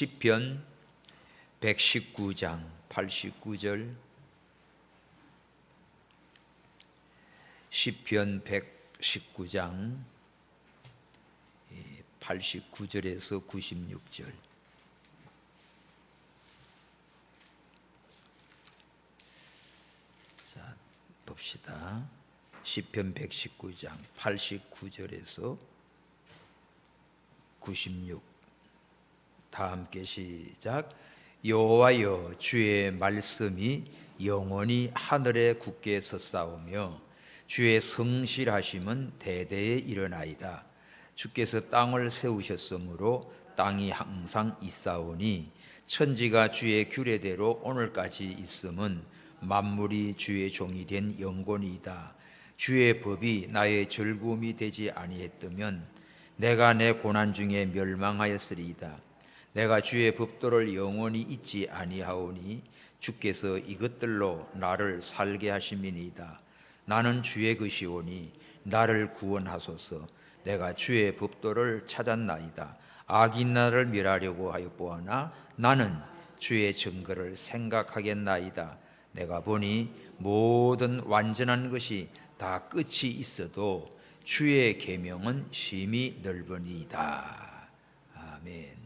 시편 119장 89절. 시편 119장 89절에서 96절. 자, 봅시다. 시편 119장 89절에서 96. 다 함께 시작. 여호와여, 주의 말씀이 영원히 하늘에 굳게 섰사오며 주의 성실하심은 대대에 일어나이다. 주께서 땅을 세우셨으므로 땅이 항상 있사오니 천지가 주의 규례대로 오늘까지 있음은 만물이 주의 종이 된 영권이다. 주의 법이 나의 즐거움이 되지 아니했다면 내가 내 고난 중에 멸망하였으리이다. 내가 주의 법도를 영원히 잊지 아니하오니 주께서 이것들로 나를 살게 하심이니이다. 나는 주의 것이오니 나를 구원하소서. 내가 주의 법도를 찾았나이다. 악이 나를 멸하려고 하여 보아나 나는 주의 증거를 생각하겠나이다. 내가 보니 모든 완전한 것이 다 끝이 있어도 주의 계명은 심히 넓으니이다. 아멘.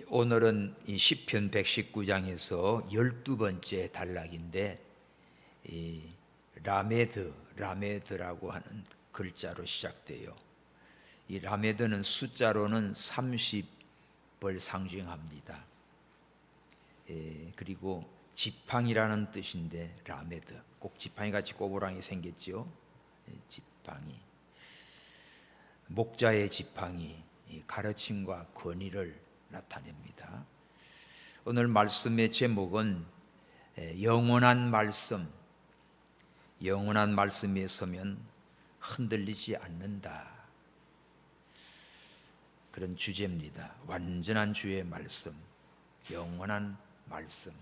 오늘은 이 시편 119장에서 12번째 단락인데, 이 라메드라고 하는 글자로 시작돼요. 이 라메드는 숫자로는 30을 상징합니다. 그리고 지팡이라는 뜻인데 라메드, 꼭 지팡이 같이 꼬부랑이 생겼죠. 지팡이, 목자의 지팡이, 가르침과 권위를 나타냅니다. 오늘 말씀의 제목은 영원한 말씀, 영원한 말씀에 서면 흔들리지 않는다, 그런 주제입니다. 완전한 주의 말씀, 영원한 말씀.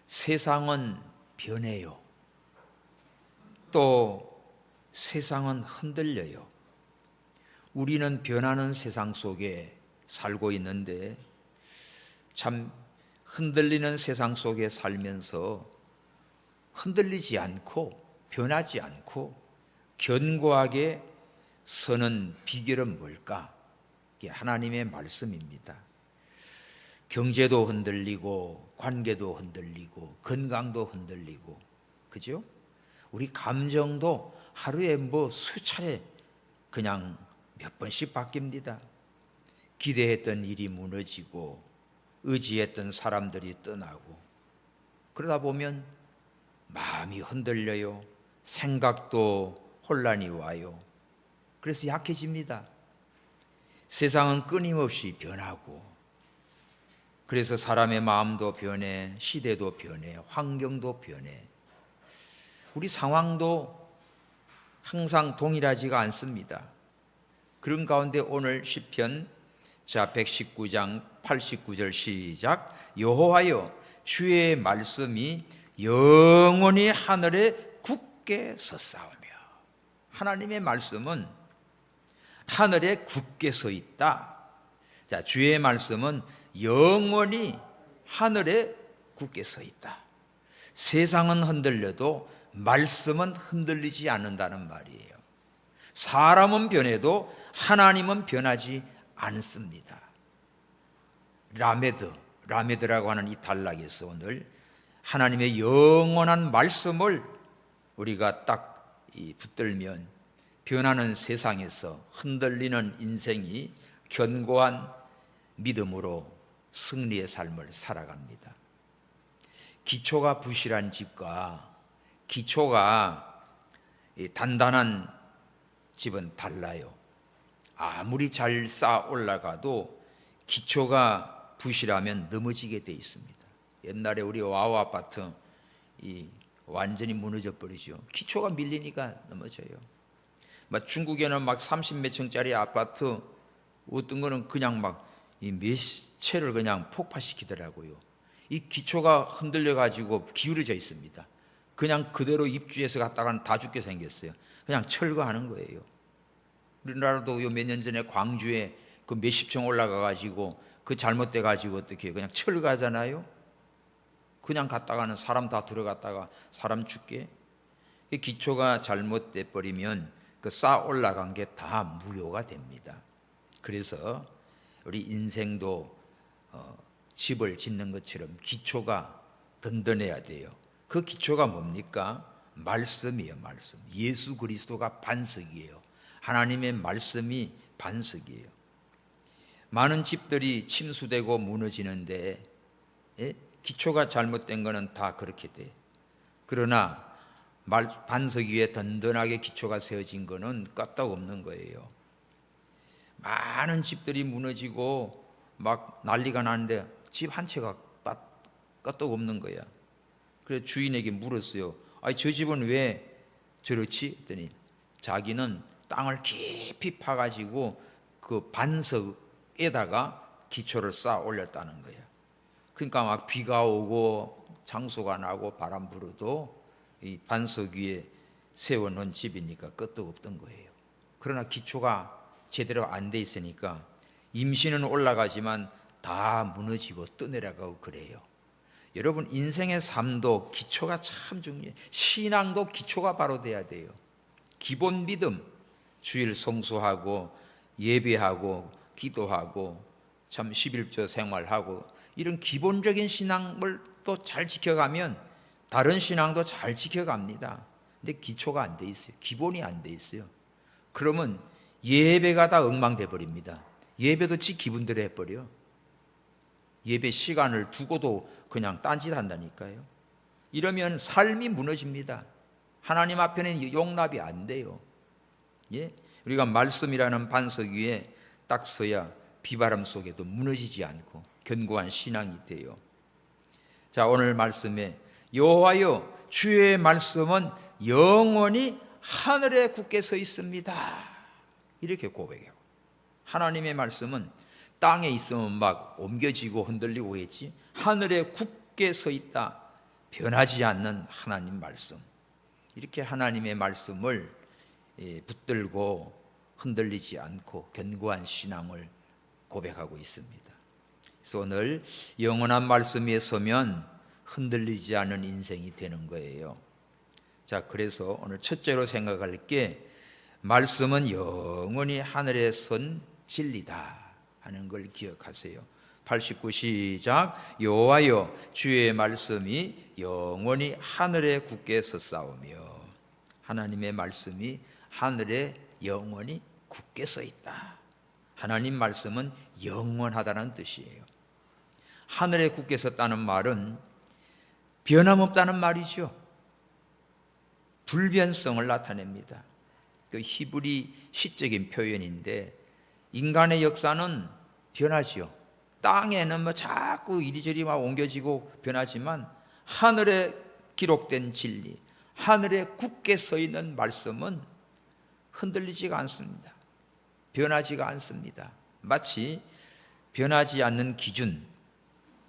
세상은 변해요. 또 세상은 흔들려요. 우리는 변하는 세상 속에 살고 있는데 참 흔들리는 세상 속에 살면서 흔들리지 않고 변하지 않고 견고하게 서는 비결은 뭘까? 이게 하나님의 말씀입니다. 경제도 흔들리고 관계도 흔들리고 건강도 흔들리고, 그죠? 우리 감정도 하루에 수차례 그냥 몇 번씩 바뀝니다. 기대했던 일이 무너지고 의지했던 사람들이 떠나고, 그러다 보면 마음이 흔들려요. 생각도 혼란이 와요. 그래서 약해집니다. 세상은 끊임없이 변하고, 그래서 사람의 마음도 변해, 시대도 변해, 환경도 변해. 우리 상황도 항상 동일하지가 않습니다. 그런 가운데 오늘 시편 119장 89절 시작. 여호와여, 주의 말씀이 영원히 하늘에 굳게 섰사오며. 하나님의 말씀은 하늘에 굳게 서 있다. 자, 주의 말씀은 영원히 하늘에 굳게 서 있다. 세상은 흔들려도 말씀은 흔들리지 않는다는 말이에요. 사람은 변해도 하나님은 변하지 않습니다. 라메드라고 하는 이 단락에서 오늘 하나님의 영원한 말씀을 우리가 딱 붙들면 변하는 세상에서 흔들리는 인생이 견고한 믿음으로 승리의 삶을 살아갑니다. 기초가 부실한 집과 기초가 단단한 집은 달라요. 아무리 잘 쌓아 올라가도 기초가 부실하면 넘어지게 돼 있습니다. 옛날에 우리 와우 아파트 완전히 무너져 버리죠. 기초가 밀리니까 넘어져요. 중국에는 30몇 층짜리 아파트 어떤 거는 그냥 몇 채를 그냥 폭파시키더라고요. 이 기초가 흔들려 가지고 기울어져 있습니다. 그냥 그대로 입주해서 갔다가는 다 죽게 생겼어요. 그냥 철거하는 거예요. 우리나라도 요 몇 년 전에 광주에 그 몇십 층 올라가 가지고 그 잘못돼 가지고 어떻게 그냥 철거하잖아요. 그냥 갔다가는 사람 다 들어갔다가 사람 죽게. 그 기초가 잘못돼 버리면 그 쌓아 올라간 게 다 무효가 됩니다. 그래서 우리 인생도 집을 짓는 것처럼 기초가 든든해야 돼요. 그 기초가 뭡니까? 말씀이에요. 말씀. 예수 그리스도가 반석이에요. 하나님의 말씀이 반석이에요. 많은 집들이 침수되고 무너지는데 기초가 잘못된 거는 다 그렇게 돼. 그러나 반석 위에 든든하게 기초가 세워진 거는 끄떡없는 거예요. 많은 집들이 무너지고 막 난리가 나는데 집 한 채가 끄떡없는 거야. 그래서 주인에게 물었어요. 아니, 저 집은 왜 저렇지? 했더니 자기는 땅을 깊이 파가지고 그 반석에다가 기초를 쌓아 올렸다는 거야. 그러니까 막 비가 오고 장수가 나고 바람 불어도 이 반석 위에 세워놓은 집이니까 끄떡없던 거예요. 그러나 기초가 제대로 안 돼 있으니까 임시는 올라가지만 다 무너지고 떠내려가고 그래요. 여러분, 인생의 삶도 기초가 참 중요해요. 신앙도 기초가 바로 돼야 돼요. 기본 믿음, 주일 성수하고 예배하고 기도하고 참 11조 생활하고 이런 기본적인 신앙을 또 잘 지켜가면 다른 신앙도 잘 지켜갑니다. 근데 기초가 안 돼 있어요. 기본이 안 돼 있어요. 그러면 예배가 다 엉망돼 버립니다. 예배도 지 기분대로 해버려. 예배 시간을 두고도 그냥 딴짓한다니까요. 이러면 삶이 무너집니다. 하나님 앞에는 용납이 안 돼요. 예? 우리가 말씀이라는 반석 위에 딱 서야 비바람 속에도 무너지지 않고 견고한 신앙이 돼요. 자, 오늘 말씀에 여호와여 주의 말씀은 영원히 하늘에 굳게 서 있습니다. 이렇게 고백해요. 하나님의 말씀은 땅에 있으면 막 옮겨지고 흔들리고 했지, 하늘에 굳게 서 있다. 변하지 않는 하나님 말씀. 이렇게 하나님의 말씀을 붙들고 흔들리지 않고 견고한 신앙을 고백하고 있습니다. 그래서 오늘 영원한 말씀 위에 서면 흔들리지 않은 인생이 되는 거예요. 자, 그래서 오늘 첫째로 생각할 게 말씀은 영원히 하늘에 선 진리다 하는 걸 기억하세요. 89 시작. 여호와여 주의 말씀이 영원히 하늘에 굳게 섰사오며. 하나님의 말씀이 하늘에 영원히 굳게 서 있다. 하나님 말씀은 영원하다는 뜻이에요. 하늘에 굳게 섰다는 말은 변함없다는 말이죠. 불변성을 나타냅니다. 그 히브리 시적인 표현인데 인간의 역사는 변하지요. 땅에는 뭐 자꾸 이리저리 막 옮겨지고 변하지만 하늘에 기록된 진리, 하늘에 굳게 서 있는 말씀은 흔들리지가 않습니다. 변하지가 않습니다. 마치 변하지 않는 기준,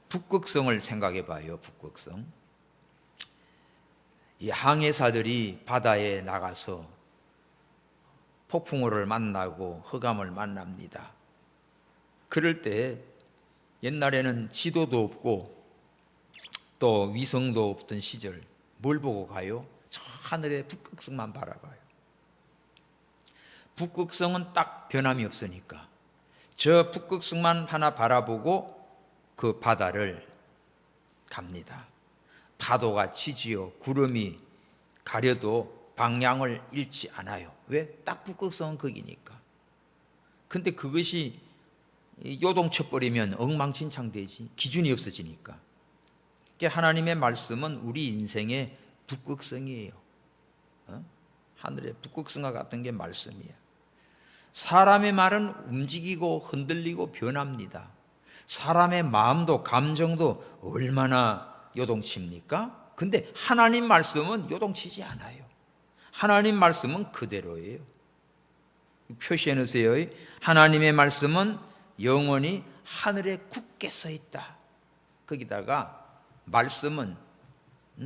북극성을 생각해 봐요. 북극성. 이 항해사들이 바다에 나가서 폭풍우를 만나고 흑암을 만납니다. 그럴 때 옛날에는 지도도 없고 또 위성도 없던 시절 뭘 보고 가요? 저 하늘에 북극성만 바라봐요. 북극성은 딱 변함이 없으니까 저 북극성만 하나 바라보고 그 바다를 갑니다. 파도가 치지요. 구름이 가려도 방향을 잃지 않아요. 왜? 딱 북극성은 거기니까. 근데 그것이 요동쳐버리면 엉망진창 되지. 기준이 없어지니까. 하나님의 말씀은 우리 인생의 북극성이에요. 하늘의 북극성과 같은 게 말씀이에요. 사람의 말은 움직이고 흔들리고 변합니다. 사람의 마음도 감정도 얼마나 요동칩니까? 근데 하나님 말씀은 요동치지 않아요. 하나님 말씀은 그대로예요. 표시해 놓으세요. 하나님의 말씀은 영원히 하늘에 굳게 서 있다. 거기다가 말씀은,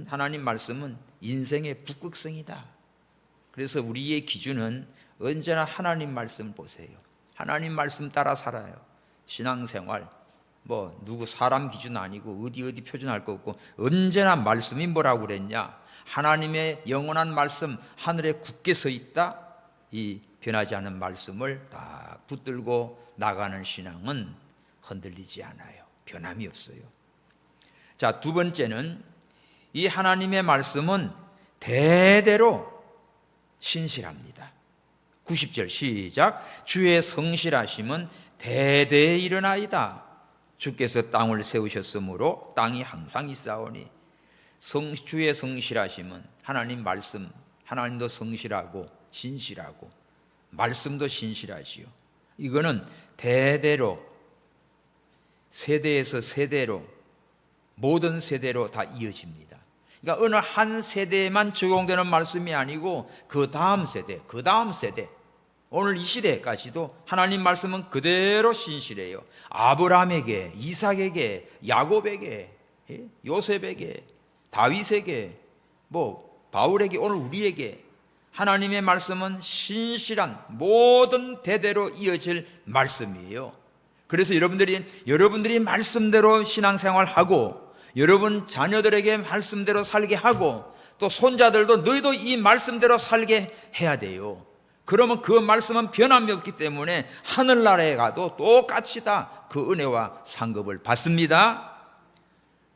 하나님 말씀은 인생의 북극성이다. 그래서 우리의 기준은 언제나 하나님 말씀 보세요. 하나님 말씀 따라 살아요. 신앙생활 누구 사람 기준 아니고 어디 표준할 거 없고 언제나 말씀이 뭐라고 그랬냐? 하나님의 영원한 말씀 하늘에 굳게 서 있다. 이 변하지 않는 말씀을 딱 붙들고 나가는 신앙은 흔들리지 않아요. 변함이 없어요. 자, 두 번째는 이 하나님의 말씀은 대대로 신실합니다. 90절 시작. 주의 성실하심은 대대에 일어나이다. 주께서 땅을 세우셨으므로 땅이 항상 있사오니. 주의 성실하심은 하나님 말씀, 하나님도 성실하고 신실하고 말씀도 신실하시오. 이거는 대대로 세대에서 세대로 모든 세대로 다 이어집니다. 그러니까 어느 한 세대에만 적용되는 말씀이 아니고 그 다음 세대, 그 다음 세대, 오늘 이 시대까지도 하나님 말씀은 그대로 신실해요. 아브라함에게, 이삭에게, 야곱에게, 요셉에게, 다윗에게, 바울에게, 오늘 우리에게 하나님의 말씀은 신실한 모든 대대로 이어질 말씀이에요. 그래서 여러분들이 말씀대로 신앙생활하고 여러분 자녀들에게 말씀대로 살게 하고 또 손자들도 너희도 이 말씀대로 살게 해야 돼요. 그러면 그 말씀은 변함이 없기 때문에 하늘나라에 가도 똑같이 다 그 은혜와 상급을 받습니다.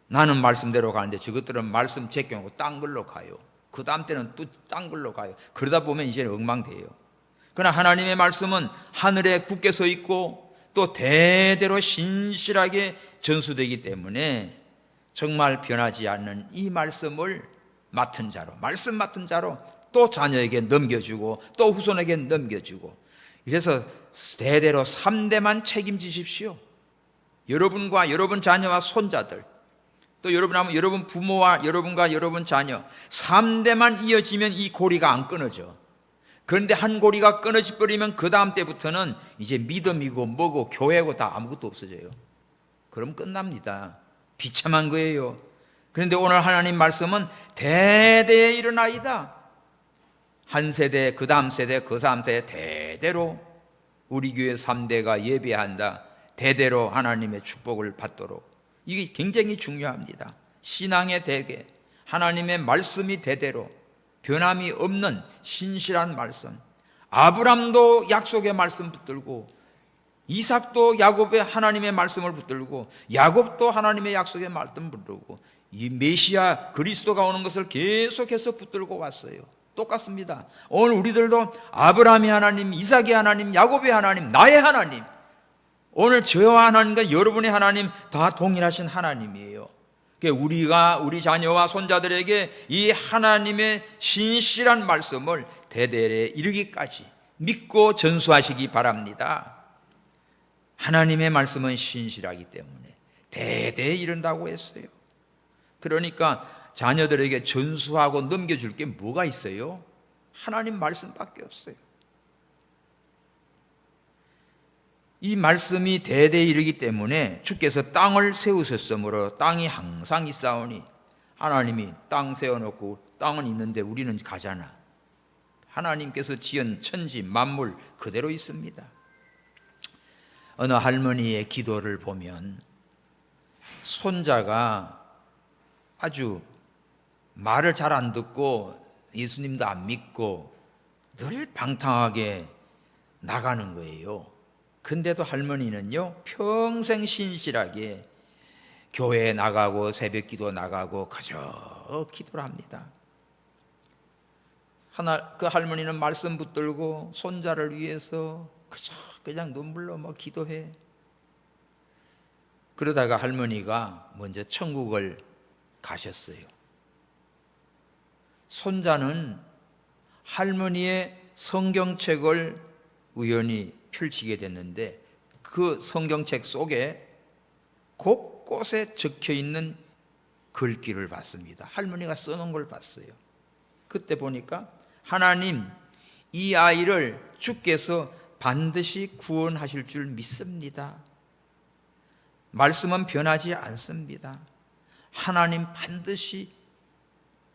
나는 말씀대로 가는데 저것들은 말씀 제껴놓고 딴 걸로 가요. 그 다음 때는 또 딴 걸로 가요. 그러다 보면 이제 엉망돼요. 그러나 하나님의 말씀은 하늘에 굳게 서 있고 또 대대로 신실하게 전수되기 때문에 정말 변하지 않는 이 말씀을 말씀 맡은 자로 또 자녀에게 넘겨주고 또 후손에게 넘겨주고, 이래서 대대로 3대만 책임지십시오. 여러분과 여러분 자녀와 손자들, 또 여러분 부모와 여러분과 여러분 자녀 3대만 이어지면 이 고리가 안 끊어져. 그런데 한 고리가 끊어져 버리면 그 다음 때부터는 이제 믿음이고 뭐고 교회고 다 아무것도 없어져요. 그럼 끝납니다. 비참한 거예요. 그런데 오늘 하나님 말씀은 대대에 일어나이다. 한 세대, 그 다음 세대, 그 다음 세대 대대로 우리 교회 3대가 예배한다. 대대로 하나님의 축복을 받도록. 이게 굉장히 중요합니다. 신앙의 대계, 하나님의 말씀이 대대로 변함이 없는 신실한 말씀. 아브람도 약속의 말씀 붙들고, 이삭도 야곱의 하나님의 말씀을 붙들고, 야곱도 하나님의 약속의 말씀 붙들고, 이 메시아 그리스도가 오는 것을 계속해서 붙들고 왔어요. 똑같습니다. 오늘 우리들도 아브라함의 하나님, 이삭의 하나님, 야곱의 하나님, 나의 하나님, 오늘 저와 하나님과 여러분의 하나님 다 동일하신 하나님이에요. 우리가 우리 자녀와 손자들에게 이 하나님의 신실한 말씀을 대대에 이르기까지 믿고 전수하시기 바랍니다. 하나님의 말씀은 신실하기 때문에 대대에 이른다고 했어요. 그러니까 자녀들에게 전수하고 넘겨줄 게 뭐가 있어요? 하나님 말씀밖에 없어요. 이 말씀이 대대에 이르기 때문에 주께서 땅을 세우셨으므로 땅이 항상 있사오니, 하나님이 땅 세워놓고 땅은 있는데 우리는 가잖아. 하나님께서 지은 천지 만물 그대로 있습니다. 어느 할머니의 기도를 보면 손자가 아주 말을 잘 안 듣고 예수님도 안 믿고 늘 방탕하게 나가는 거예요. 근데도 할머니는요, 평생 신실하게 교회에 나가고 새벽 기도 나가고 그저 기도를 합니다. 그 할머니는 말씀 붙들고 손자를 위해서 그냥 눈물로 기도해. 그러다가 할머니가 먼저 천국을 가셨어요. 손자는 할머니의 성경책을 우연히 펼치게 됐는데 그 성경책 속에 곳곳에 적혀 있는 글귀를 봤습니다. 할머니가 써놓은 걸 봤어요. 그때 보니까 하나님, 이 아이를 주께서 반드시 구원하실 줄 믿습니다. 말씀은 변하지 않습니다. 하나님 반드시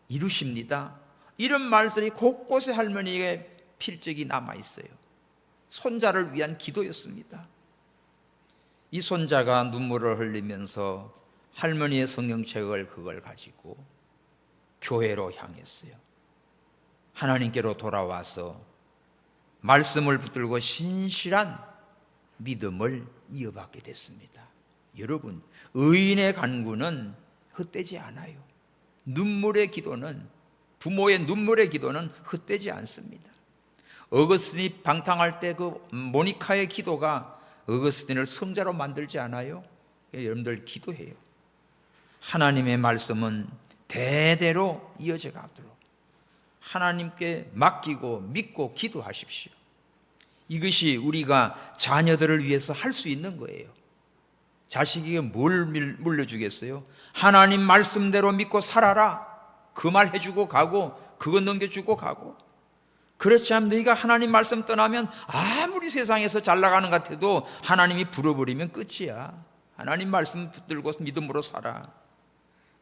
이루십니다. 이런 말들이 곳곳에 할머니에게 필적이 남아 있어요. 손자를 위한 기도였습니다. 이 손자가 눈물을 흘리면서 할머니의 성경책을 그걸 가지고 교회로 향했어요. 하나님께로 돌아와서 말씀을 붙들고 신실한 믿음을 이어받게 됐습니다. 여러분, 의인의 간구는 헛되지 않아요. 눈물의 기도는, 부모의 눈물의 기도는 헛되지 않습니다. 어거스틴이 방탕할 때 그 모니카의 기도가 어거스틴을 성자로 만들지 않아요? 여러분들 기도해요. 하나님의 말씀은 대대로 이어져 가도록 하나님께 맡기고 믿고 기도하십시오. 이것이 우리가 자녀들을 위해서 할 수 있는 거예요. 자식에게 뭘 물려주겠어요? 하나님 말씀대로 믿고 살아라. 그 말 해주고 가고 그거 넘겨주고 가고. 그렇지 않으면 너희가 하나님 말씀 떠나면 아무리 세상에서 잘 나가는 것 같아도 하나님이 불어버리면 끝이야. 하나님 말씀 붙들고 믿음으로 살아.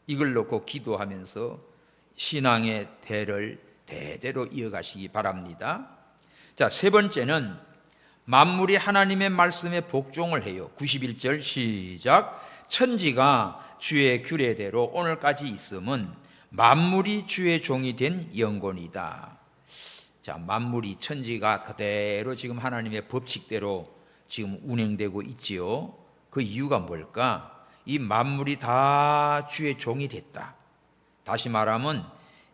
이걸 놓고 기도하면서 신앙의 대를 대대로 이어가시기 바랍니다. 자, 세 번째는 만물이 하나님의 말씀에 복종을 해요. 91절 시작. 천지가 주의 규례대로 오늘까지 있음은 만물이 주의 종이 된 영권이다. 자, 만물이, 천지가 그대로 지금 하나님의 법칙대로 지금 운행되고 있지요. 그 이유가 뭘까? 이 만물이 다 주의 종이 됐다. 다시 말하면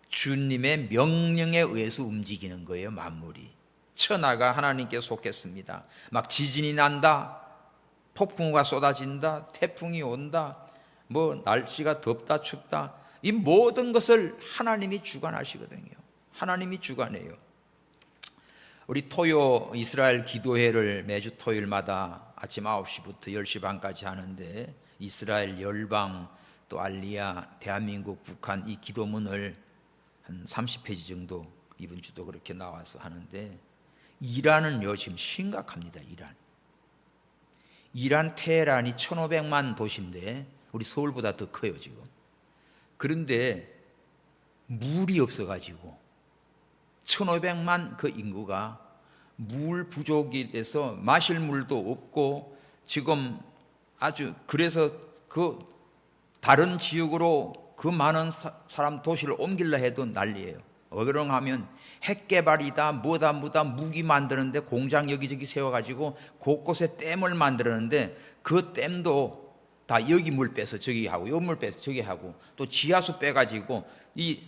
주님의 명령에 의해서 움직이는 거예요. 만물이. 천하가 하나님께 속했습니다. 막 지진이 난다, 폭풍우가 쏟아진다, 태풍이 온다, 뭐 날씨가 덥다 춥다, 이 모든 것을 하나님이 주관하시거든요. 하나님이 주관해요. 우리 토요 이스라엘 기도회를 매주 토요일마다 아침 9시부터 10시 반까지 하는데, 이스라엘 열방 또 알리야, 대한민국, 북한 이 기도문을 한 30페이지 정도 이번 주도 그렇게 나와서 하는데, 이란은요 지금 심각합니다. 이란 테헤란이 1500만 도시인데 우리 서울보다 더 커요 지금. 그런데 물이 없어가지고 1500만 그 인구가 물 부족이 돼서 마실 물도 없고, 지금 아주 그래서 그 다른 지역으로 그 많은 사람 도시를 옮기려 해도 난리예요. 왜 그런가 하면 핵 개발이다 뭐다 무기 만드는데 공장 여기저기 세워가지고 곳곳에 댐을 만들었는데, 그 댐도 다 여기 물 빼서 저기 하고 여기 물 빼서 저기 하고 또 지하수 빼가지고 이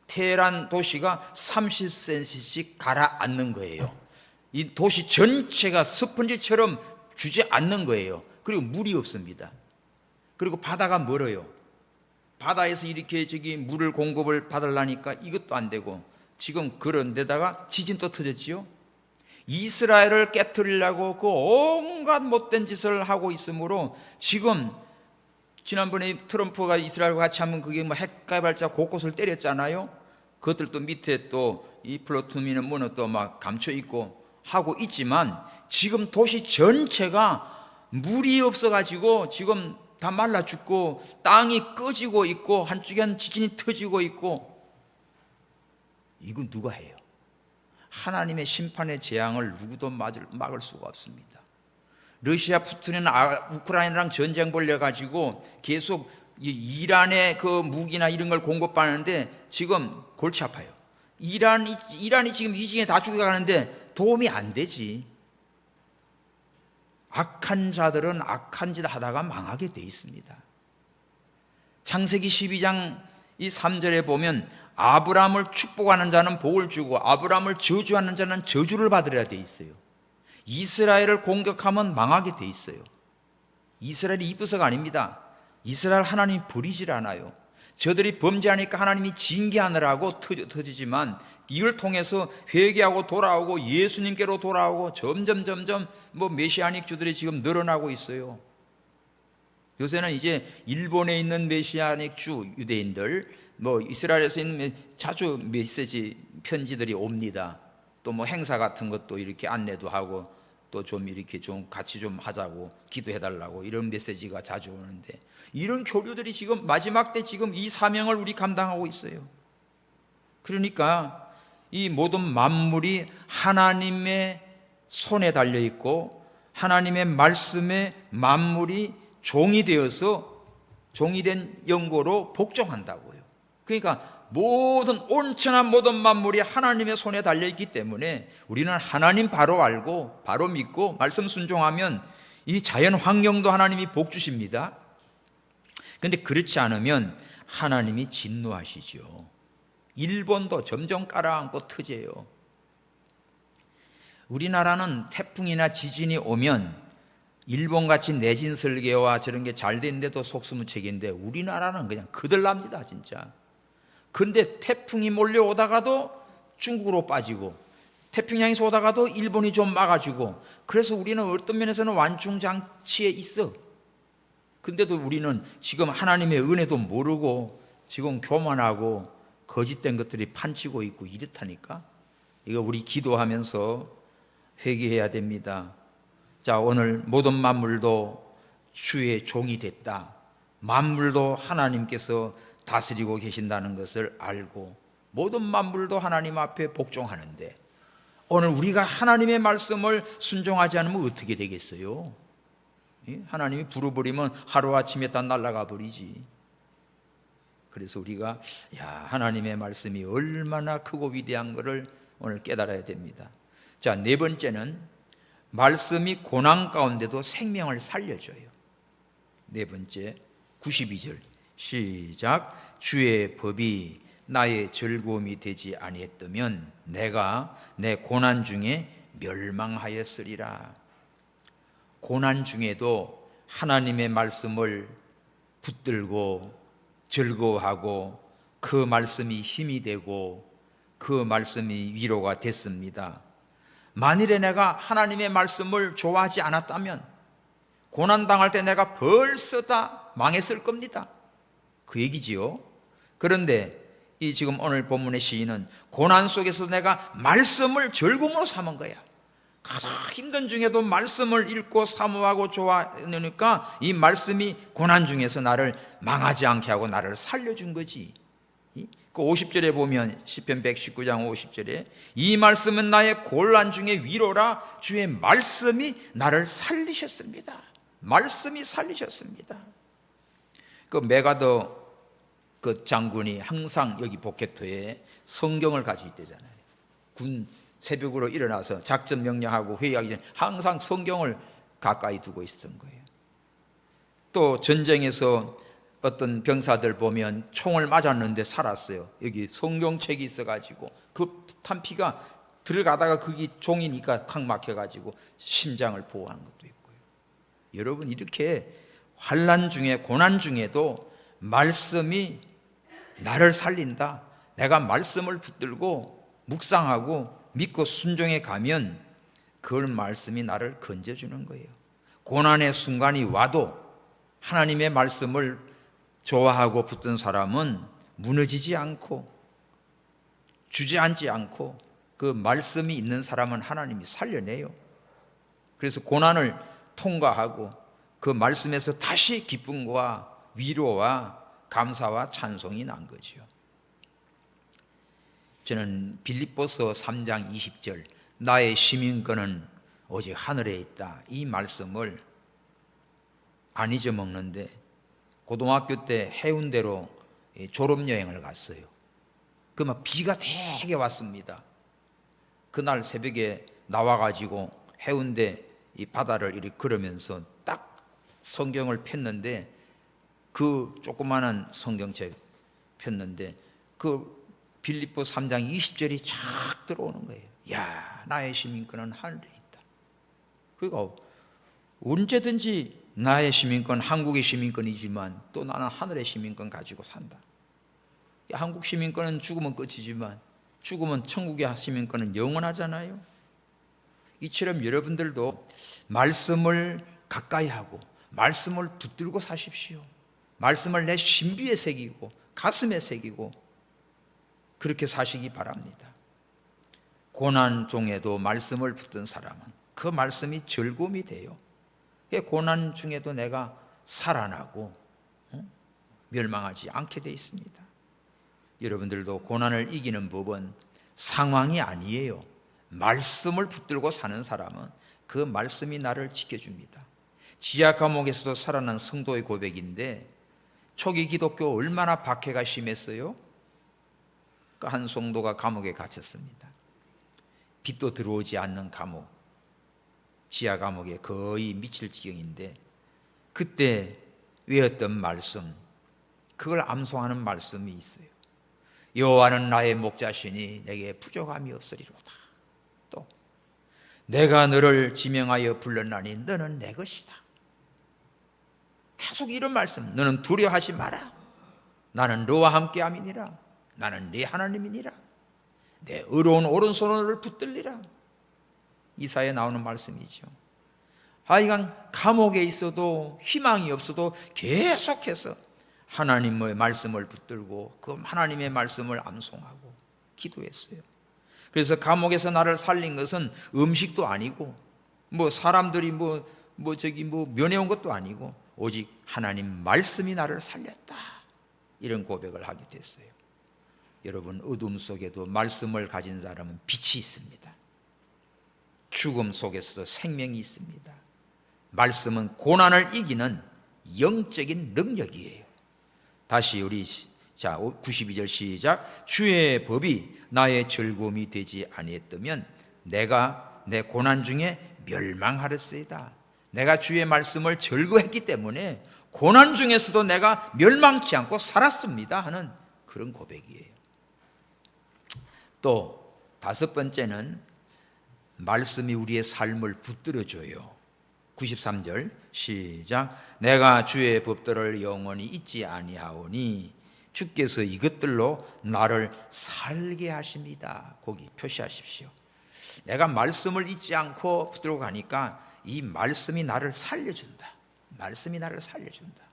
테헤란 도시가 30cm씩 가라앉는 거예요. 이 도시 전체가 스펀지처럼 주저앉는 거예요. 그리고 물이 없습니다. 그리고 바다가 멀어요. 바다에서 이렇게 저기 물을 공급을 받으려니까 이것도 안 되고, 지금 그런 데다가 지진도 터졌지요. 이스라엘을 깨뜨리려고 그 온갖 못된 짓을 하고 있으므로, 지금 지난번에 트럼프가 이스라엘과 같이 하면 그게 뭐 핵개발자 곳곳을 때렸잖아요. 그것들도 밑에 또 이 플루토늄이나 뭐는 또 막 감춰 있고 하고 있지만, 지금 도시 전체가 물이 없어가지고 지금 다 말라 죽고 땅이 꺼지고 있고 한쪽엔 지진이 터지고 있고. 이건 누가 해요? 하나님의 심판의 재앙을 누구도 막을 수가 없습니다. 러시아 푸틴은 우크라이나랑 전쟁 벌려가지고 계속 이란의 그 무기나 이런 걸 공급하는데 지금 골치 아파요. 이란이 지금 이중에 다 죽어가는데 도움이 안 되지. 악한 자들은 악한 짓 하다가 망하게 돼 있습니다. 창세기 12장 이 3절에 보면 아브라함을 축복하는 자는 복을 주고 아브라함을 저주하는 자는 저주를 받으려 돼 있어요. 이스라엘을 공격하면 망하게 돼 있어요. 이스라엘이 이뻐서가 아닙니다. 이스라엘 하나님이 버리질 않아요. 저들이 범죄하니까 하나님이 징계하느라고 터지지만, 이걸 통해서 회개하고 돌아오고 예수님께로 돌아오고 점점 뭐 메시아닉 주들이 지금 늘어나고 있어요. 요새는 이제 일본에 있는 메시아닉 주 유대인들, 뭐 이스라엘에서 있는 자주 메시지 편지들이 옵니다. 또 뭐 행사 같은 것도 이렇게 안내도 하고 또 좀 이렇게 좀 같이 좀 하자고 기도해달라고 이런 메시지가 자주 오는데, 이런 교류들이 지금 마지막 때 지금 이 사명을 우리 감당하고 있어요. 그러니까 이 모든 만물이 하나님의 손에 달려 있고 하나님의 말씀에 만물이 종이 되어서 종이 된 연고로 복종한다고요. 그러니까 온천한 모든 만물이 하나님의 손에 달려 있기 때문에 우리는 하나님 바로 알고 바로 믿고 말씀 순종하면 이 자연 환경도 하나님이 복 주십니다. 그런데 그렇지 않으면 하나님이 진노하시죠. 일본도 점점 깔아앉고 터져요. 우리나라는 태풍이나 지진이 오면 일본같이 내진 설계와 저런 게 잘 되는데도 속수무책인데 우리나라는 그냥 그들납니다 진짜. 그런데 태풍이 몰려오다가도 중국으로 빠지고 태평양에서 오다가도 일본이 좀 막아주고, 그래서 우리는 어떤 면에서는 완충장치에 있어. 근데도 우리는 지금 하나님의 은혜도 모르고 지금 교만하고 거짓된 것들이 판치고 있고 이렇다니까. 이거 우리 기도하면서 회개해야 됩니다. 자, 오늘 모든 만물도 주의 종이 됐다. 만물도 하나님께서 다스리고 계신다는 것을 알고 모든 만물도 하나님 앞에 복종하는데, 오늘 우리가 하나님의 말씀을 순종하지 않으면 어떻게 되겠어요? 하나님이 불어버리면 하루아침에 다 날아가 버리지. 그래서 우리가 하나님의 말씀이 얼마나 크고 위대한 것을 오늘 깨달아야 됩니다. 자, 네 번째는 말씀이 고난 가운데도 생명을 살려줘요. 네 번째 92절 시작. 주의 법이 나의 즐거움이 되지 아니했다면 내가 내 고난 중에 멸망하였으리라. 고난 중에도 하나님의 말씀을 붙들고 즐거워하고 그 말씀이 힘이 되고 그 말씀이 위로가 됐습니다. 만일에 내가 하나님의 말씀을 좋아하지 않았다면 고난당할 때 내가 벌써 다 망했을 겁니다. 그 얘기지요. 그런데 이 지금 오늘 본문의 시인은 고난 속에서 내가 말씀을 즐거움으로 삼은 거야. 가장 힘든 중에도 말씀을 읽고 사모하고 좋아하니까 이 말씀이 고난 중에서 나를 망하지 않게 하고 나를 살려준 거지. 그 50절에 보면 시편 119장 50절에 이 말씀은 나의 곤란 중에 위로라. 주의 말씀이 나를 살리셨습니다. 말씀이 살리셨습니다. 그 메가더 그 장군이 항상 여기 복개터에 성경을 가지고 있대잖아요. 군 새벽으로 일어나서 작전 명령하고 회의하기 전에 항상 성경을 가까이 두고 있었던 거예요. 또 전쟁에서 어떤 병사들 보면 총을 맞았는데 살았어요. 여기 성경책이 있어가지고 그 탄피가 들어가다가 거기 종이니까 칵 막혀가지고 심장을 보호하는 것도 있고요. 여러분, 이렇게 환난 중에 고난 중에도 말씀이 나를 살린다. 내가 말씀을 붙들고 묵상하고 믿고 순종해 가면 그 말씀이 나를 건져주는 거예요. 고난의 순간이 와도 하나님의 말씀을 좋아하고 붙든 사람은 무너지지 않고 주저앉지 않고 그 말씀이 있는 사람은 하나님이 살려내요. 그래서 고난을 통과하고 그 말씀에서 다시 기쁨과 위로와 감사와 찬송이 난 거죠. 저는 빌립보서 3장 20절 나의 시민권은 오직 하늘에 있다, 이 말씀을 안 잊어먹는데, 고등학교 때 해운대로 졸업여행을 갔어요. 그러면 비가 되게 왔습니다. 그날 새벽에 나와가지고 해운대 이 바다를 이렇게 걸으면서 딱 성경을 폈는데, 그 조그마한 성경책 폈는데 그 빌립보 3장 20절이 쫙 들어오는 거예요. 야, 나의 시민권은 하늘에 있다. 그러니까 언제든지 나의 시민권, 한국의 시민권이지만 또 나는 하늘의 시민권 가지고 산다. 한국 시민권은 죽으면 끝이지만 죽으면 천국의 시민권은 영원하잖아요. 이처럼 여러분들도 말씀을 가까이 하고 말씀을 붙들고 사십시오. 말씀을 내 신비에 새기고 가슴에 새기고 그렇게 사시기 바랍니다. 고난 중에도 말씀을 붙든 사람은 그 말씀이 즐거움이 돼요. 고난 중에도 내가 살아나고 멸망하지 않게 돼 있습니다. 여러분들도 고난을 이기는 법은 상황이 아니에요. 말씀을 붙들고 사는 사람은 그 말씀이 나를 지켜줍니다. 지하 감옥에서도 살아난 성도의 고백인데, 초기 기독교 얼마나 박해가 심했어요? 한 성도가 감옥에 갇혔습니다. 빛도 들어오지 않는 감옥, 지하 감옥에 거의 미칠 지경인데, 그때 외웠던 말씀, 그걸 암송하는 말씀이 있어요. 여호와는 나의 목자시니 내게 부족함이 없으리로다. 또 내가 너를 지명하여 불렀나니 너는 내 것이다. 계속 이런 말씀, 너는 두려워하지 마라. 나는 너와 함께함이니라. 나는 네 하나님이니라. 내 의로운 오른손을 너를 붙들리라. 이사야에 나오는 말씀이죠. 하여간 감옥에 있어도 희망이 없어도 계속해서 하나님의 말씀을 붙들고 그 하나님의 말씀을 암송하고 기도했어요. 그래서 감옥에서 나를 살린 것은 음식도 아니고 사람들이 면해온 것도 아니고 오직 하나님 말씀이 나를 살렸다, 이런 고백을 하게 됐어요. 여러분, 어둠 속에도 말씀을 가진 사람은 빛이 있습니다. 죽음 속에서도 생명이 있습니다. 말씀은 고난을 이기는 영적인 능력이에요. 다시 우리 92절 시작. 주의 법이 나의 즐거움이 되지 아니했다면 내가 내 고난 중에 멸망하였으리다. 내가 주의 말씀을 즐거워했기 때문에 고난 중에서도 내가 멸망치 않고 살았습니다 하는 그런 고백이에요. 또 다섯 번째는 말씀이 우리의 삶을 붙들어줘요. 93절 시작. 내가 주의 법도를 영원히 잊지 아니하오니 주께서 이것들로 나를 살게 하십니다. 거기 표시하십시오. 내가 말씀을 잊지 않고 붙들고 가니까 이 말씀이 나를 살려준다. 말씀이 나를 살려준다.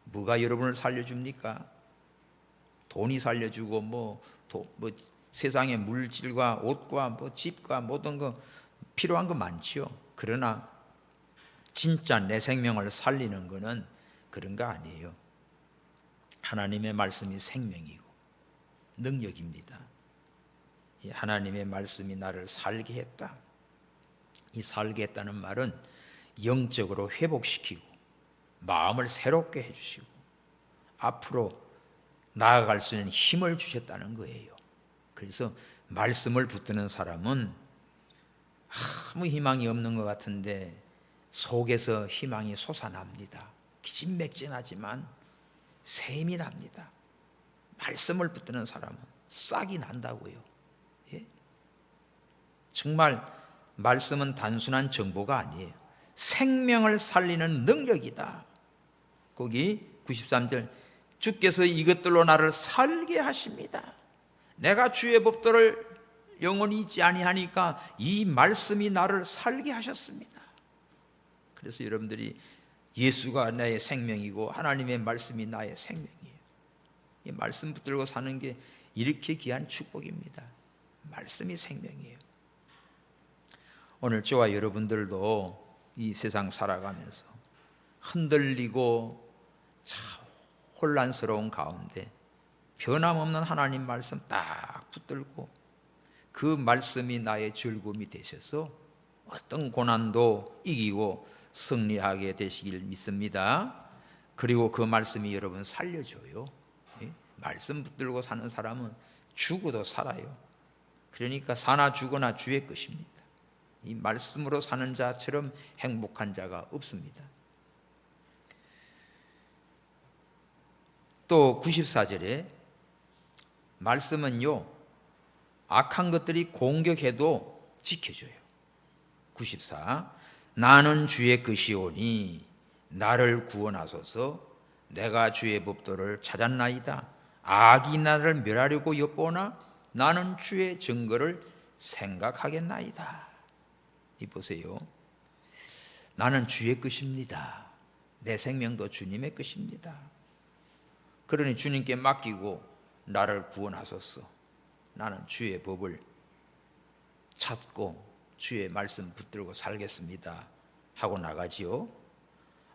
뭐가 여러분을 살려줍니까? 돈이 살려주고 세상의 물질과 옷과 집과 모든 거 필요한 거 많지요. 그러나 진짜 내 생명을 살리는 것은 그런 거 아니에요. 하나님의 말씀이 생명이고 능력입니다. 이 하나님의 말씀이 나를 살게 했다. 이 살게 했다는 말은 영적으로 회복시키고 마음을 새롭게 해주시고 앞으로 나아갈 수 있는 힘을 주셨다는 거예요. 그래서 말씀을 붙드는 사람은 아무 희망이 없는 것 같은데 속에서 희망이 솟아납니다. 기진맥진하지만 샘이 납니다. 말씀을 붙드는 사람은 싹이 난다고요. 예? 정말 말씀은 단순한 정보가 아니에요. 생명을 살리는 능력이다. 거기 93절 주께서 이것들로 나를 살게 하십니다. 내가 주의 법도를 영원히 잊지 아니하니까 이 말씀이 나를 살게 하셨습니다. 그래서 여러분들이 예수가 나의 생명이고 하나님의 말씀이 나의 생명이에요. 이 말씀 붙들고 사는 게 이렇게 귀한 축복입니다. 말씀이 생명이에요. 오늘 저와 여러분들도 이 세상 살아가면서 흔들리고 참 혼란스러운 가운데 변함없는 하나님 말씀 딱 붙들고 그 말씀이 나의 즐거움이 되셔서 어떤 고난도 이기고 승리하게 되시길 믿습니다. 그리고 그 말씀이 여러분 살려줘요. 말씀 붙들고 사는 사람은 죽어도 살아요. 그러니까 사나 죽으나 주의 것입니다. 이 말씀으로 사는 자처럼 행복한 자가 없습니다. 또 94절에 말씀은요, 악한 것들이 공격해도 지켜줘요. 94. 나는 주의 것이오니 나를 구원하소서. 내가 주의 법도를 찾았나이다. 악이 나를 멸하려고 엿보나 나는 주의 증거를 생각하겠나이다. 이 보세요. 나는 주의 것입니다. 내 생명도 주님의 것입니다. 그러니 주님께 맡기고 나를 구원하소서. 나는 주의 법을 찾고 주의 말씀 붙들고 살겠습니다 하고 나가지요.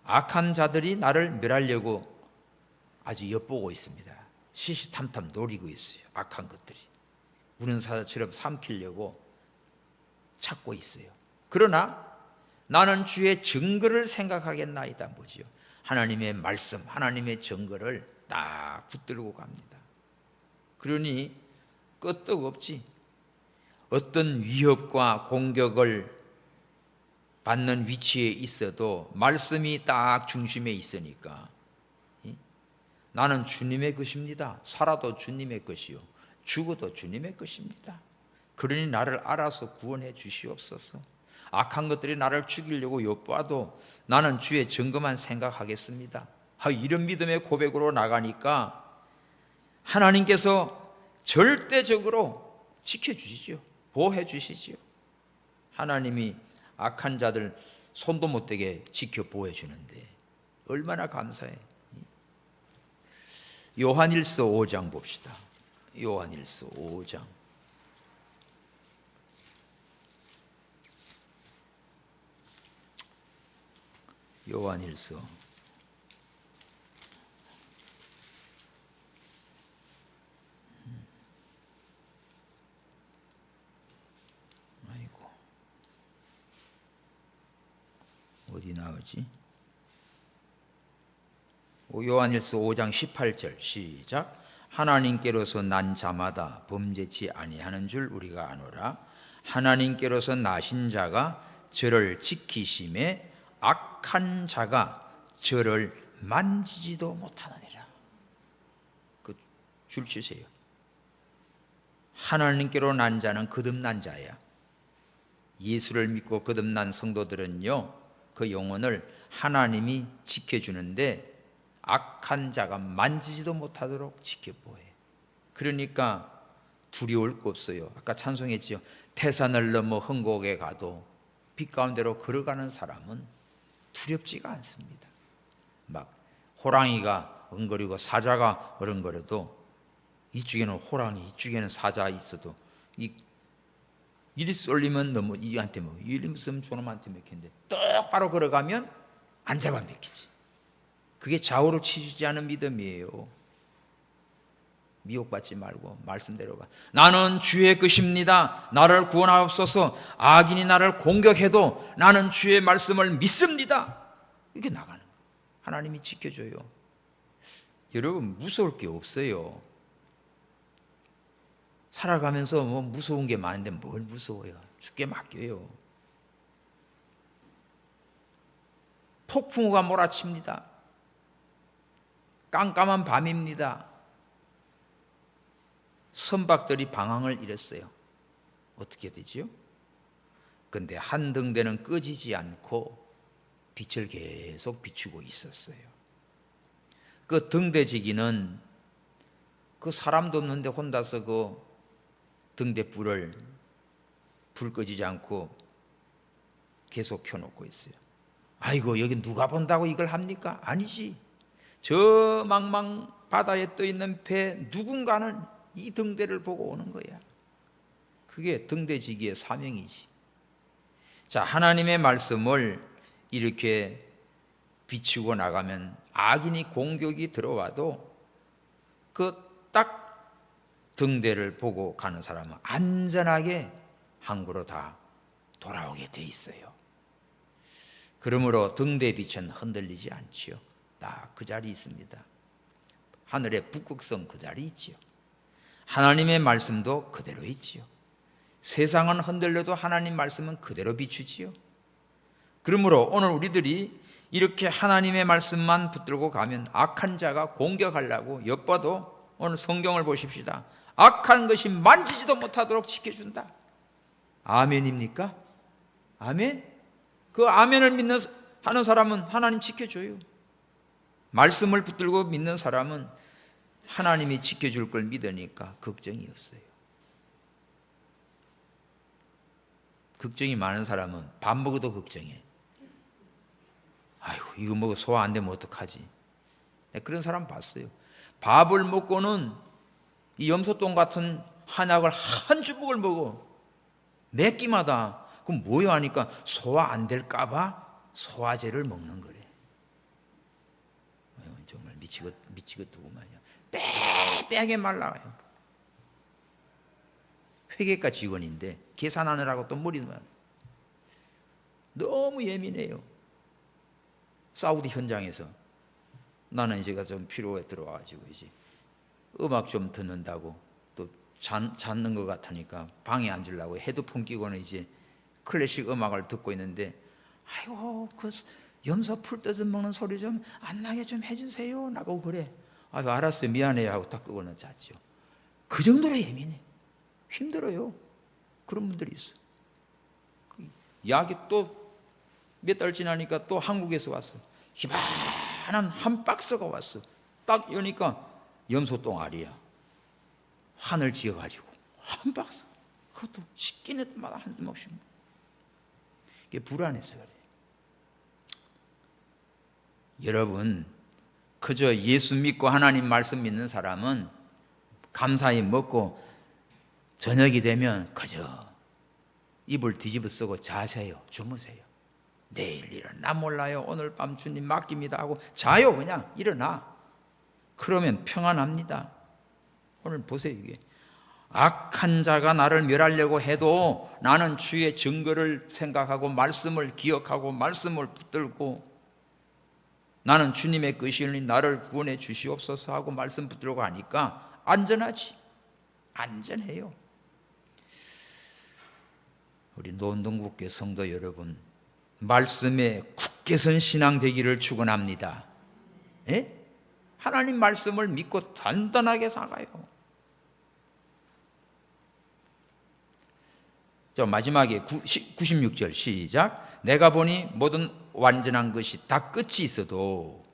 악한 자들이 나를 멸하려고 아주 엿보고 있습니다. 시시탐탐 노리고 있어요. 악한 것들이. 우는 사자처럼 삼키려고 찾고 있어요. 그러나 나는 주의 증거를 생각하겠나이다. 뭐지요? 하나님의 말씀, 하나님의 증거를 딱 붙들고 갑니다. 그러니 끄떡없지. 어떤 위협과 공격을 받는 위치에 있어도 말씀이 딱 중심에 있으니까 나는 주님의 것입니다. 살아도 주님의 것이요 죽어도 주님의 것입니다. 그러니 나를 알아서 구원해 주시옵소서. 악한 것들이 나를 죽이려고 엿봐도 나는 주의 증거만 생각하겠습니다. 이런 믿음의 고백으로 나가니까 하나님께서 절대적으로 지켜주시죠. 보호해 주시지요. 하나님이 악한 자들 손도 못 대게 지켜 보호해 주는데 얼마나 감사해. 요한일서 5장 봅시다. 요한일서 5장. 요한일서 아이고 어디 나오지? 요한일서 5장 18절 시작. 하나님께로서 난 자마다 범죄치 아니하는 줄 우리가 아노라. 하나님께로서 나신 자가 저를 지키심에 악한 자가 저를 만지지도 못하느니라. 그 줄 치세요. 하나님께로 난 자는 거듭난 자야. 예수를 믿고 거듭난 성도들은요, 그 영혼을 하나님이 지켜주는데 악한 자가 만지지도 못하도록 지켜보아요. 그러니까 두려울 거 없어요. 아까 찬송했지요. 태산을 넘어 흥곡에 가도 빛 가운데로 걸어가는 사람은 두렵지가 않습니다. 막 호랑이가 엉거리고 사자가 어른거려도 이쪽에는 호랑이, 이쪽에는 사자 있어도 이리 쏠리면 너무 이한테 뭐 이리 쓰면 저놈한테 맥힌데 똑바로 걸어가면 안 잡아 맥히지. 그게 좌우로 치주지 않은 믿음이에요. 미혹받지 말고 말씀대로 가. 나는 주의 것입니다. 나를 구원하옵소서. 악인이 나를 공격해도 나는 주의 말씀을 믿습니다. 이렇게 나가는 거예요. 하나님이 지켜줘요. 여러분 무서울 게 없어요. 살아가면서 뭐 무서운 게 많은데 뭘 무서워요. 죽게 맡겨요. 폭풍우가 몰아칩니다. 깜깜한 밤입니다. 선박들이 방황을 잃었어요. 어떻게 되지요? 그런데 한 등대는 꺼지지 않고 빛을 계속 비추고 있었어요. 그 등대지기는 그 사람도 없는데 혼자서 그 등대불을 불 꺼지지 않고 계속 켜놓고 있어요. 아이고 여기 누가 본다고 이걸 합니까? 아니지. 저 망망 바다에 떠있는 배 누군가는 이 등대를 보고 오는 거야. 그게 등대지기의 사명이지. 자, 하나님의 말씀을 이렇게 비추고 나가면 악인이 공격이 들어와도 그 딱 등대를 보고 가는 사람은 안전하게 항구로 다 돌아오게 돼 있어요. 그러므로 등대 빛은 흔들리지 않지요. 딱 그 자리 있습니다. 하늘의 북극성 그 자리 있지요. 하나님의 말씀도 그대로 있지요. 세상은 흔들려도 하나님 말씀은 그대로 비추지요. 그러므로 오늘 우리들이 이렇게 하나님의 말씀만 붙들고 가면 악한 자가 공격하려고 엿봐도 오늘 성경을 보십시다. 악한 것이 만지지도 못하도록 지켜준다. 아멘입니까? 아멘? 그 아멘을 하는 사람은 하나님 지켜줘요. 말씀을 붙들고 믿는 사람은 하나님이 지켜줄 걸 믿으니까 걱정이 없어요. 걱정이 많은 사람은 밥 먹어도 걱정해. 아이고 이거 먹어 소화 안 되면 어떡하지? 그런 사람 봤어요. 밥을 먹고는 이 염소똥 같은 한약을 한 주먹을 먹어. 매 끼마다. 그럼 뭐야 하니까 소화 안 될까 봐 소화제를 먹는 거래. 정말 미치겠더구만요. 빼빼하게 말라요. 회계과 직원인데 계산하느라고 또 머리도 많아요. 너무 예민해요. 사우디 현장에서 나는 이제가 좀 피로에 들어와가지고 이제 음악 좀 듣는다고 또 잤는 것 같으니까 방에 앉으려고 헤드폰 끼고는 이제 클래식 음악을 듣고 있는데, 아이고 그 염소 풀 뜯어 먹는 소리 좀 안 나게 좀 해주세요 라고 그래. 아유 알았어요 미안해요 하고 딱 끄고는 잤죠. 그 정도로 예민해. 힘들어요. 그런 분들이 있어. 약이 또 몇 달 지나니까 또 한국에서 왔어. 희만한 한 박스가 왔어. 딱 여니까 염소 똥알이야. 환을 지어가지고 한 박스. 그것도 씻기는 때마다 한 주먹씩. 이게 불안해서 그래. 여러분, 그저 예수 믿고 하나님 말씀 믿는 사람은 감사히 먹고 저녁이 되면 그저 이불 뒤집어 쓰고 자세요. 주무세요. 내일 일어나 몰라요. 오늘 밤 주님 맡깁니다 하고 자요. 그냥 일어나. 그러면 평안합니다. 오늘 보세요. 이게 악한 자가 나를 멸하려고 해도 나는 주의 증거를 생각하고 말씀을 기억하고 말씀을 붙들고 나는 주님의 것이니 나를 구원해 주시옵소서 하고 말씀 붙들고 하니까 안전하지. 안전해요. 우리 노원동국교 성도 여러분, 말씀에 굳게 선 신앙 되기를 축원합니다. 예? 하나님 말씀을 믿고 단단하게 살아요. 자, 마지막에 96절 시작. 내가 보니 모든 완전한 것이 다 끝이 있어도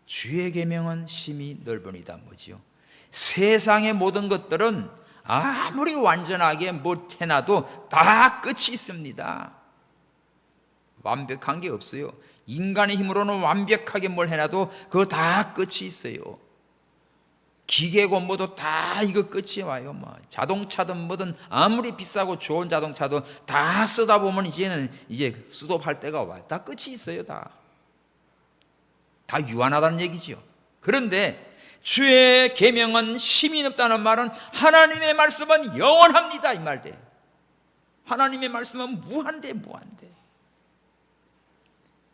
주의 계명은 심히 넓으니다. 뭐지요? 세상의 모든 것들은 아무리 완전하게 못 해놔도 다 끝이 있습니다. 완벽한 게 없어요. 인간의 힘으로는 완벽하게 뭘 해놔도 그거 다 끝이 있어요. 기계고 뭐도 다 이거 끝이 와요. 뭐 자동차든 뭐든 아무리 비싸고 좋은 자동차도 다 쓰다 보면 이제는 이제 스톱할 때가 와. 다 끝이 있어요. 다 유한하다는 얘기지요. 그런데 주의 계명은 심이 없다는 말은 하나님의 말씀은 영원합니다 이 말돼. 하나님의 말씀은 무한대.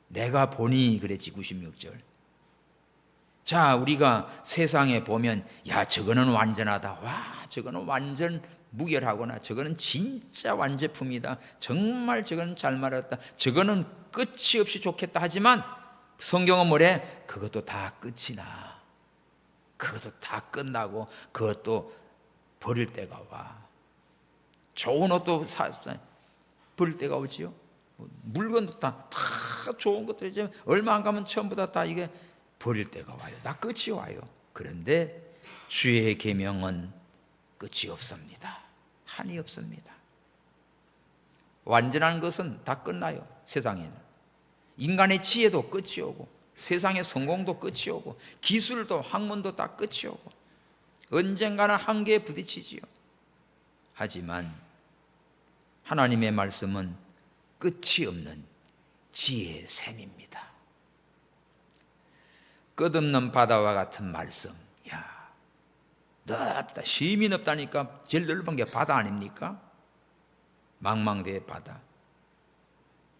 내가 보니 그랬지 96절. 자, 우리가 세상에 보면 야 저거는 완전하다. 와 저거는 완전 무결하구나. 저거는 진짜 완제품이다. 정말 저거는 잘 말했다. 저거는 끝이 없이 좋겠다. 하지만 성경은 뭐래? 그것도 다 끝이 나. 그것도 다 끝나고 그것도 버릴 때가 와. 좋은 옷도 버릴 때가 오지요. 물건도 다 좋은 것들이지만 얼마 안 가면 전부 다 이게 버릴 때가 와요. 다 끝이 와요. 그런데 주의 계명은 끝이 없습니다. 한이 없습니다. 완전한 것은 다 끝나요. 세상에는 인간의 지혜도 끝이 오고 세상의 성공도 끝이 오고 기술도 학문도 다 끝이 오고 언젠가는 한계에 부딪히지요. 하지만 하나님의 말씀은 끝이 없는 지혜의 샘입니다. 끝없는 바다와 같은 말씀. 야, 넓다. 심이 넓다니까 제일 넓은 게 바다 아닙니까? 망망대해 바다.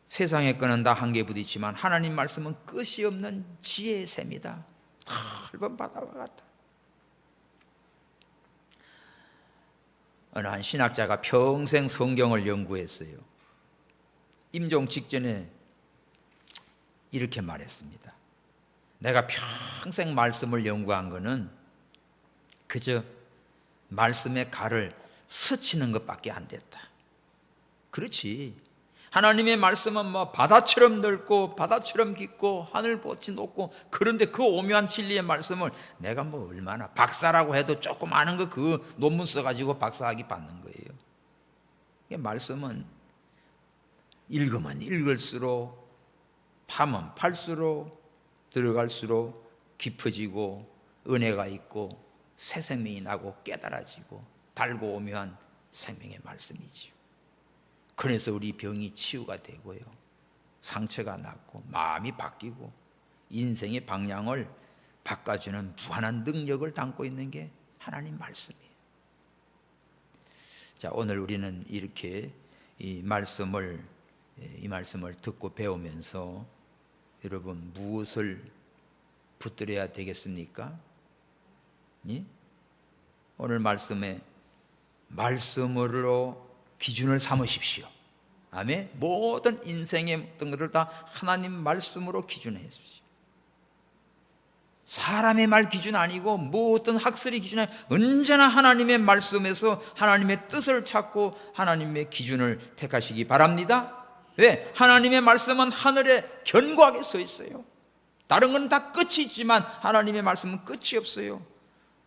세상의 끈은 다 한계에 부딪히지만 하나님 말씀은 끝이 없는 지혜의 샘이다. 넓은 바다와 같다. 어느 한 신학자가 평생 성경을 연구했어요. 임종 직전에 이렇게 말했습니다. 내가 평생 말씀을 연구한 거는 그저 말씀의 갈을 스치는 것밖에 안 됐다. 그렇지. 하나님의 말씀은 뭐 바다처럼 넓고 바다처럼 깊고 하늘보다 높고 그런데 그 오묘한 진리의 말씀을 내가 뭐 얼마나 박사라고 해도 조금 아는 거 그 논문 써가지고 박사학위 받는 거예요. 말씀은 읽으면 읽을수록 파면 팔수록 들어갈수록 깊어지고 은혜가 있고 새 생명이 나고 깨달아지고 달고 오묘한 생명의 말씀이지요. 그래서 우리 병이 치유가 되고요. 상처가 낫고 마음이 바뀌고 인생의 방향을 바꿔주는 무한한 능력을 담고 있는 게 하나님 말씀이에요. 자, 오늘 우리는 이렇게 이 말씀을 듣고 배우면서 여러분 무엇을 붙들어야 되겠습니까? 예? 오늘 말씀으로 기준을 삼으십시오. 아멘. 모든 인생의 어떤 것을 다 하나님 말씀으로 기준하십시오. 사람의 말 기준 아니고 뭐 어떤 학설의 기준 아니고 언제나 하나님의 말씀에서 하나님의 뜻을 찾고 하나님의 기준을 택하시기 바랍니다. 왜? 하나님의 말씀은 하늘에 견고하게 서 있어요. 다른 건 다 끝이 있지만 하나님의 말씀은 끝이 없어요.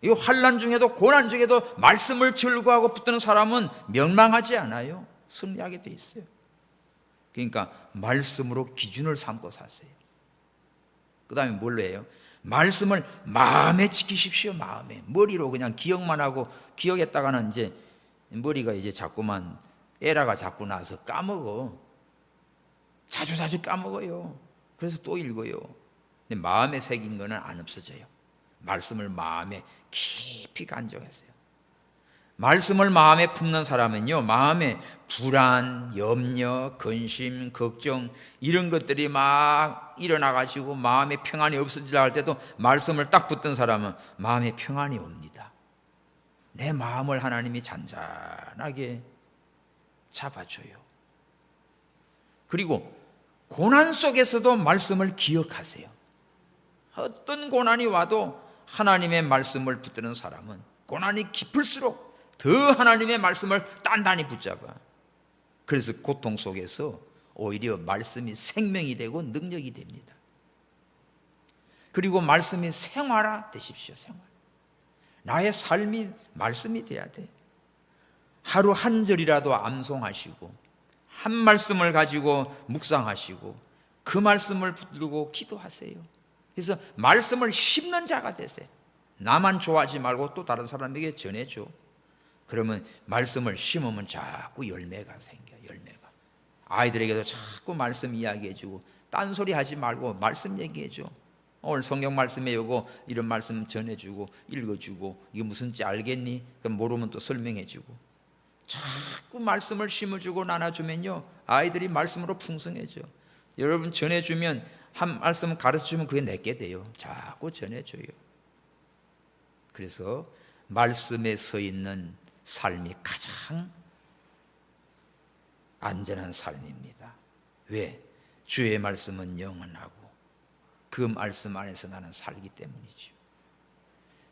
이 환난 중에도 고난 중에도 말씀을 즐거워하고 붙드는 사람은 멸망하지 않아요. 승리하게 돼 있어요. 그러니까 말씀으로 기준을 삼고 사세요. 그 다음에 뭘로 해요? 말씀을 마음에 지키십시오. 마음에. 머리로 그냥 기억만 하고 기억했다가는 이제 머리가 이제 자꾸만 에라가 자꾸 나서 까먹어. 자주 까먹어요. 그래서 또 읽어요. 근데 마음에 새긴 거는 안 없어져요. 말씀을 마음에 깊이 간직하세요. 말씀을 마음에 품는 사람은요, 마음에 불안, 염려, 근심, 걱정 이런 것들이 막 일어나가지고 마음에 평안이 없어지려 할 때도 말씀을 딱 붙든 사람은 마음에 평안이 옵니다. 내 마음을 하나님이 잔잔하게 잡아줘요. 그리고 고난 속에서도 말씀을 기억하세요. 어떤 고난이 와도 하나님의 말씀을 붙드는 사람은 고난이 깊을수록 더 하나님의 말씀을 단단히 붙잡아. 그래서 고통 속에서 오히려 말씀이 생명이 되고 능력이 됩니다. 그리고 말씀이 생활화 되십시오. 생활. 나의 삶이 말씀이 돼야 돼. 하루 한 절이라도 암송하시고 한 말씀을 가지고 묵상하시고 그 말씀을 붙들고 기도하세요. 그래서 말씀을 심는 자가 되세요. 나만 좋아하지 말고 또 다른 사람에게 전해줘. 그러면 말씀을 심으면 자꾸 열매가 생겨요. 열매가. 아이들에게도 자꾸 말씀 이야기해주고 딴소리 하지 말고 말씀 얘기해줘. 오늘 성경 말씀에 요거 이런 말씀 전해주고 읽어주고 이게 무슨 지 알겠니? 그럼 모르면 또 설명해주고 자꾸 말씀을 심어주고 나눠주면요 아이들이 말씀으로 풍성해져. 여러분 전해주면 한 말씀 가르쳐주면 그게 내게 돼요. 자꾸 전해줘요. 그래서 말씀에 서 있는 삶이 가장 안전한 삶입니다. 왜? 주의 말씀은 영원하고 그 말씀 안에서 나는 살기 때문이죠.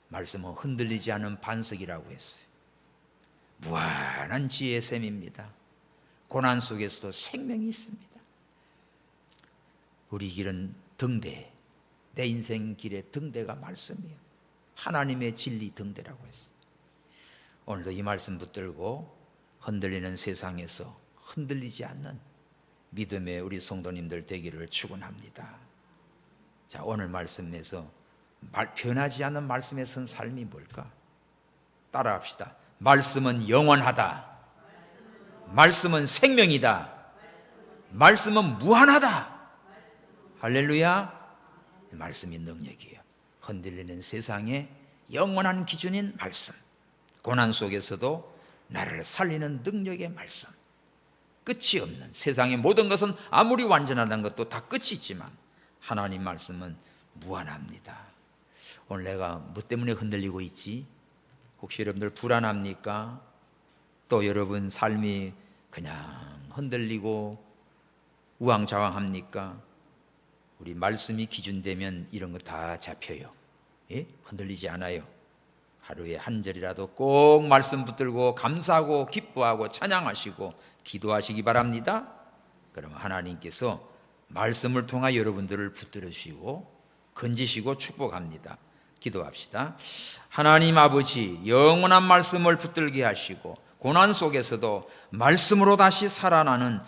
말씀은 흔들리지 않은 반석이라고 했어요. 무한한 지혜의 샘입니다. 고난 속에서도 생명이 있습니다. 우리 길은 등대, 내 인생 길의 등대가 말씀이에요. 하나님의 진리 등대라고 했어요. 오늘도 이 말씀 붙들고 흔들리는 세상에서 흔들리지 않는 믿음의 우리 성도님들 되기를 축원합니다. 자, 오늘 말씀에서 변하지 않는 말씀에 선 삶이 뭘까? 따라합시다. 말씀은 영원하다. 말씀은 생명이다. 말씀은 무한하다. 할렐루야. 말씀이 능력이에요. 흔들리는 세상에 영원한 기준인 말씀. 고난 속에서도 나를 살리는 능력의 말씀. 끝이 없는 세상의 모든 것은 아무리 완전하다는 것도 다 끝이 있지만 하나님 말씀은 무한합니다. 오늘 내가 뭐 때문에 흔들리고 있지? 혹시 여러분들 불안합니까? 또 여러분 삶이 그냥 흔들리고 우왕좌왕합니까? 우리 말씀이 기준되면 이런 거 다 잡혀요. 예? 흔들리지 않아요. 하루에 한 절이라도 꼭 말씀 붙들고 감사하고 기뻐하고 찬양하시고 기도하시기 바랍니다. 그럼 하나님께서 말씀을 통하 여러분들을 붙들어 주시고 건지시고 축복합니다. 기도합시다. 하나님 아버지, 영원한 말씀을 붙들게 하시고 고난 속에서도 말씀으로 다시 살아나는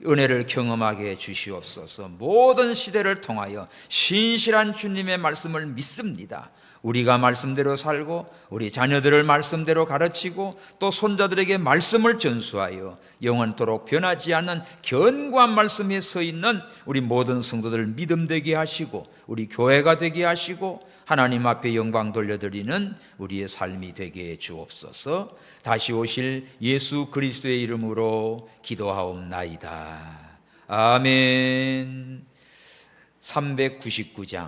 은혜를 경험하게 해 주시옵소서. 모든 시대를 통하여 신실한 주님의 말씀을 믿습니다. 우리가 말씀대로 살고 우리 자녀들을 말씀대로 가르치고 또 손자들에게 말씀을 전수하여 영원토록 변하지 않는 견고한 말씀에 서 있는 우리 모든 성도들 믿음되게 하시고 우리 교회가 되게 하시고 하나님 앞에 영광 돌려드리는 우리의 삶이 되게 해 주옵소서. 다시 오실 예수 그리스도의 이름으로 기도하옵나이다. 아멘. 399장